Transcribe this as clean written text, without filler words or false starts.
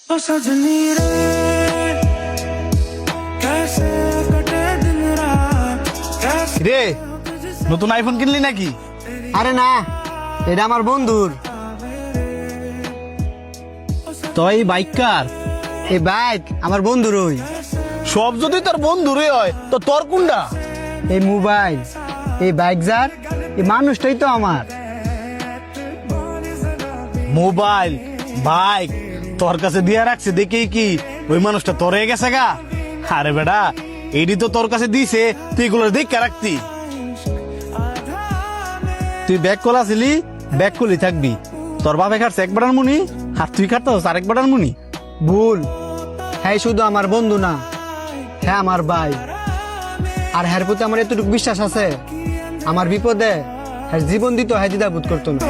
ओ सजनी रे कैसे कटे दिन रात कैसे রে নতুন আইফোন কিনলি নাকি? আরে না, এটা আমার বন্ধুর। তো এই বাইক কার? এই বাইক আমার বন্ধুর। ওই সব যদি তোর বন্ধুরে হয় তো তোর কোনটা? এই মোবাইল, এই বাইক যার, এই মানুষটাই তো আমার। মোবাইল বাইক তোর কাছে দিয়া রাখছে দেখেই কি ওই মানুষটা তোর হয়ে গেছে গা? আরে বেটা এডি তো তোর কাছে দিছে, তুই এগুলো দেখে রাখতি। তুই ব্যাগ খোলা ছিলি, ব্যাগ খুলি থাকবি। তোর বাপে খাটছে এক বাটার মুনি, আর তুই খাটতো আরেক বাটার মুনি। ভুল, হ্যাঁ শুধু আমার বন্ধু না, হ্যাঁ আমার ভাই। আর হ্যার প্রতি আমার এতটুকু বিশ্বাস আছে, আমার বিপদে হ্যাঁ জীবন দিত, হ্যাঁ দ্বিধাবোধ করতো না।